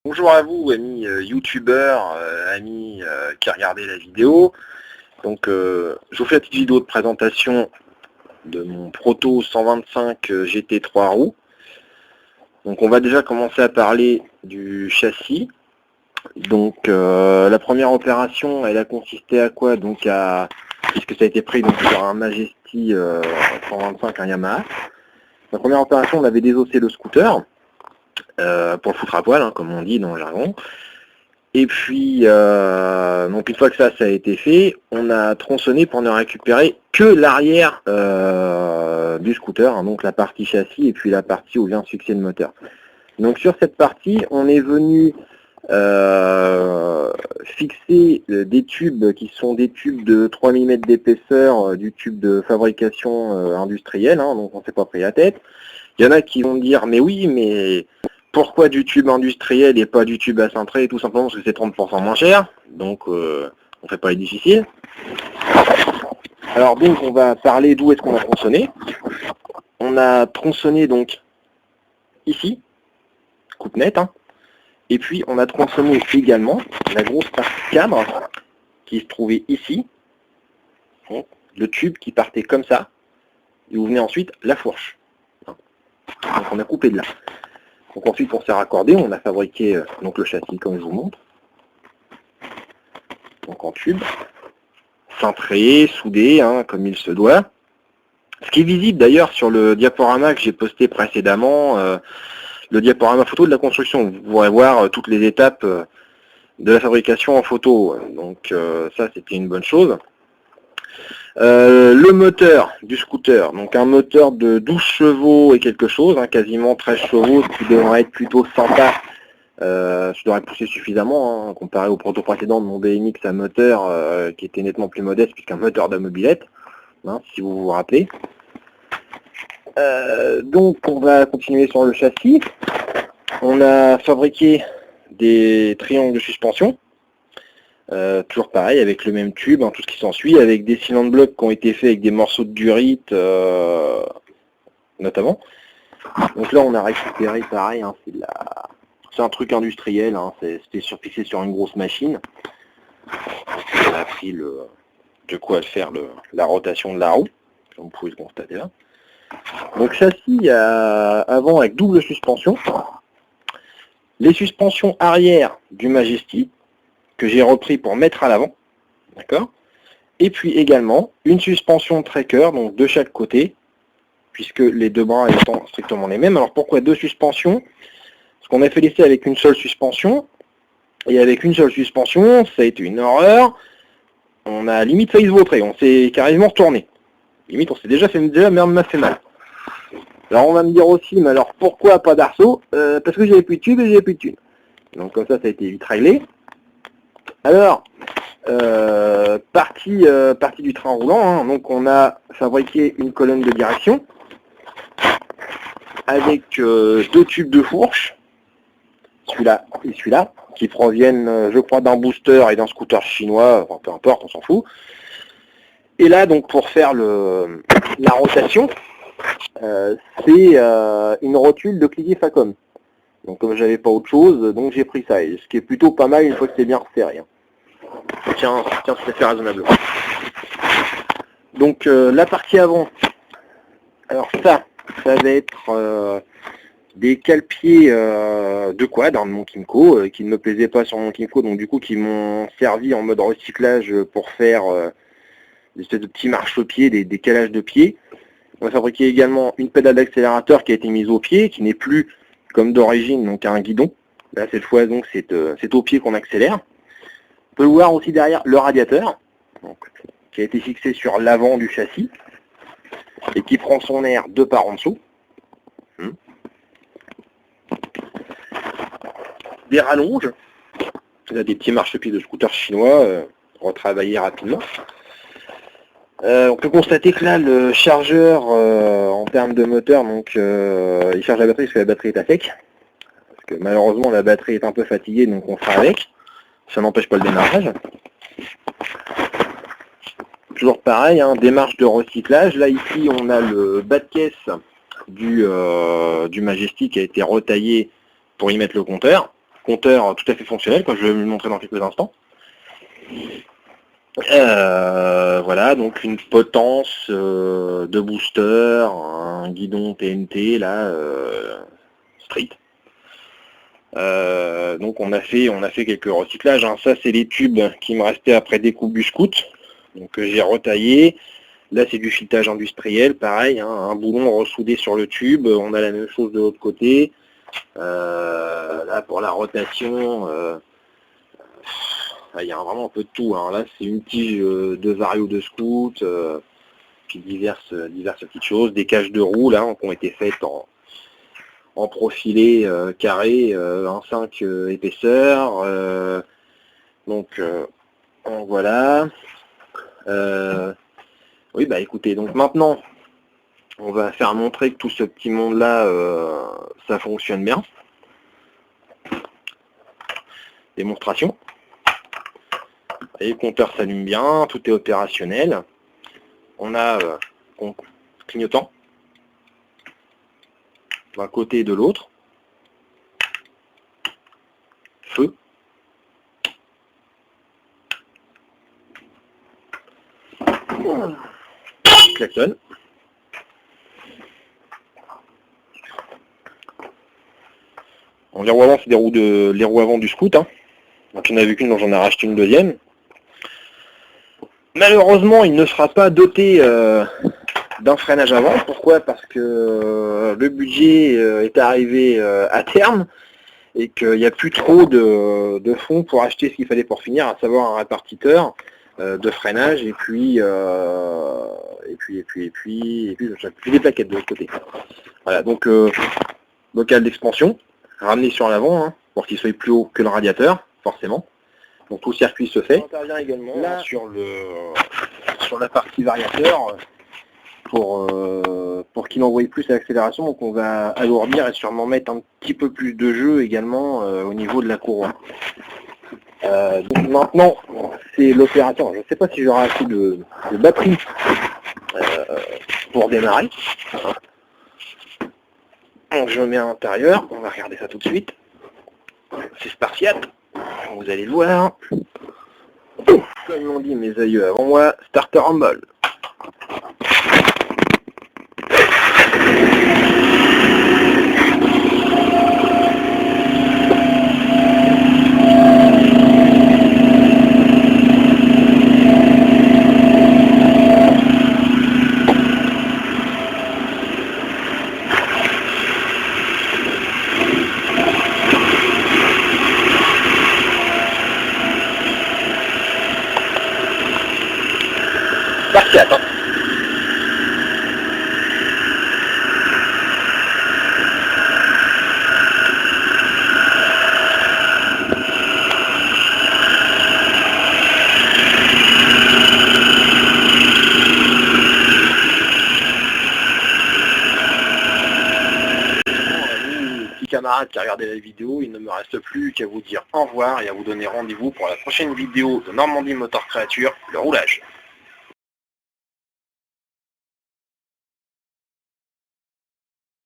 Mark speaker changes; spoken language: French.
Speaker 1: Bonjour à vous, amis youtubeurs, amis qui regardez la vidéo. Donc, je vous fais la petite vidéo de présentation de mon Proto 125 GT 3 roues. Donc, on va déjà commencer à parler du châssis. Donc, la première opération, elle a consisté à quoi? Donc, puisque ça a été pris donc, sur un Majesty 125, un Yamaha. La première opération, on avait désossé le scooter. Pour le foutre à poil, hein, comme on dit dans le jargon. Et puis, donc une fois que ça a été fait, on a tronçonné pour ne récupérer que l'arrière du scooter, hein, donc la partie châssis et puis la partie où vient se fixer le moteur. Donc sur cette partie, on est venu fixer des tubes qui sont des tubes de 3 mm d'épaisseur, du tube de fabrication industrielle, hein, donc on ne s'est pas pris la tête. Il y en a qui vont dire, mais oui, mais pourquoi du tube industriel et pas du tube à cintrer? Tout simplement parce que c'est 30% moins cher, donc on fait pas les difficiles. Alors donc on va parler d'où est-ce qu'on a tronçonné. On a tronçonné donc ici, coupe nette, hein. Et puis on a tronçonné également la grosse partie cadre qui se trouvait ici, donc, le tube qui partait comme ça, et où venait ensuite la fourche. Donc on a coupé de là. Donc ensuite pour s'est raccordé, on a fabriqué donc le châssis comme je vous montre. Donc en tube, cintré, soudé, hein, comme il se doit. Ce qui est visible d'ailleurs sur le diaporama que j'ai posté précédemment, le diaporama photo de la construction. Vous pourrez voir toutes les étapes de la fabrication en photo. Donc ça c'était une bonne chose. Le moteur du scooter, donc un moteur de 12 chevaux et quelque chose, hein, quasiment 13 chevaux, ce qui devrait être plutôt sympa. Je devrais pousser suffisamment, hein, comparé au proto précédent de mon BMX à moteur qui était nettement plus modeste puisqu'un moteur de mobilette, hein, si vous vous rappelez. Donc on va continuer sur le châssis. On a fabriqué des triangles de suspension. Toujours pareil, avec le même tube, hein, tout ce qui s'ensuit, avec des cylindres blocs qui ont été faits avec des morceaux de durite, notamment. Donc là, on a récupéré, pareil, hein, c'est un truc industriel, hein, c'était surfixé sur une grosse machine. Donc, on a pris de quoi faire la rotation de la roue, comme vous pouvez le constater là. Donc châssis avant avec double suspension. Les suspensions arrière du Majesty, que j'ai repris pour mettre à l'avant, d'accord. Et puis également une suspension tracker, donc de chaque côté, puisque les deux bras étant strictement les mêmes. Alors pourquoi deux suspensions? Parce qu'on a fait l'essai avec une seule suspension, et avec une seule suspension, ça a été une horreur. On a limite failli se vautrer, on s'est carrément retourné. Limite on s'est déjà même fait mal. Alors on va me dire aussi, mais alors pourquoi pas d'arceau? Parce que j'avais plus de tube et j'avais plus de thunes. Donc comme ça a été vite réglé. Alors, partie du train roulant, hein. Donc on a fabriqué une colonne de direction avec deux tubes de fourche, celui-là et celui-là, qui proviennent, je crois, d'un booster et d'un scooter chinois, enfin, peu importe, on s'en fout. Et là, donc pour faire la rotation, c'est une rotule de Cliquet Facom. Donc comme j'avais pas autre chose, donc j'ai pris ça, et ce qui est plutôt pas mal une fois que c'est bien resserré. Hein. Tiens, tout à fait raisonnablement. Donc la partie avant, alors ça va être des cale-pieds de quad, hein, de mon Kymco, qui ne me plaisaient pas sur mon Kymco, donc du coup qui m'ont servi en mode recyclage pour faire des espèces de petits marchepieds, des calages de pieds. On a fabriqué également une pédale d'accélérateur qui a été mise au pied, qui n'est plus comme d'origine, donc un guidon. Là cette fois donc c'est au pied qu'on accélère. On peut le voir aussi derrière le radiateur, donc, qui a été fixé sur l'avant du châssis et qui prend son air de par en dessous. Des rallonges, là, des petits marchepieds de scooter chinois retravaillés rapidement. On peut constater que là le chargeur en termes de moteur, donc il charge la batterie parce que la batterie est à sec. Parce que malheureusement la batterie est un peu fatiguée, donc on fera avec. Ça n'empêche pas le démarrage. Toujours pareil, hein, démarche de recyclage. Là ici on a le bas de caisse du Majesty qui a été retaillé pour y mettre le compteur. compteur tout à fait fonctionnel, comme je vais vous le montrer dans quelques instants. Voilà, donc une potence de booster, un guidon TNT là, strict. Donc on a fait quelques recyclages, hein. Ça c'est les tubes qui me restaient après découpe du scout, donc que j'ai retaillé. Là c'est du filetage industriel, pareil, hein, un boulon ressoudé sur le tube, on a la même chose de l'autre côté. Là pour la rotation, il y a vraiment un peu de tout, hein. Là c'est une tige de vario de scout, puis diverses petites choses, des cages de roues là qui ont été faites en profilé carré, 1,5 épaisseur, donc voilà. Oui bah écoutez, donc maintenant on va faire montrer que tout ce petit monde là ça fonctionne bien. Démonstration. Vous voyez, le compteur s'allume bien, tout est opérationnel. On a clignotant d'un côté et de l'autre. Feu. Klaxon. Les roues avant, c'est les roues avant du scout, hein. Donc il n'y en a vu qu'une, donc j'en ai racheté une deuxième. Malheureusement, il ne sera pas doté d'un freinage avant. Pourquoi? Parce que le budget est arrivé à terme et qu'il n'y a plus trop de fonds pour acheter ce qu'il fallait pour finir, à savoir un répartiteur de freinage et puis des plaquettes de l'autre côté. Voilà, donc bocal d'expansion, ramené sur l'avant, hein, pour qu'il soit plus haut que le radiateur, forcément. Donc tout le circuit se fait. On intervient également là sur la partie variateur pour qu'il envoie plus à l'accélération. Donc on va alourdir et sûrement mettre un petit peu plus de jeu également au niveau de la courroie. Donc maintenant c'est l'opérateur. Je ne sais pas si j'aurai assez de batterie pour démarrer. Donc je mets à l'intérieur, on va regarder ça tout de suite. C'est spartiate, vous allez le voir. Comme l'ont dit mes aïeux avant moi, starter en bol. Spartiate, hein. Camarades qui regardaient la vidéo, il ne me reste plus qu'à vous dire au revoir et à vous donner rendez-vous pour la prochaine vidéo de Normandie Motor Créature, le roulage.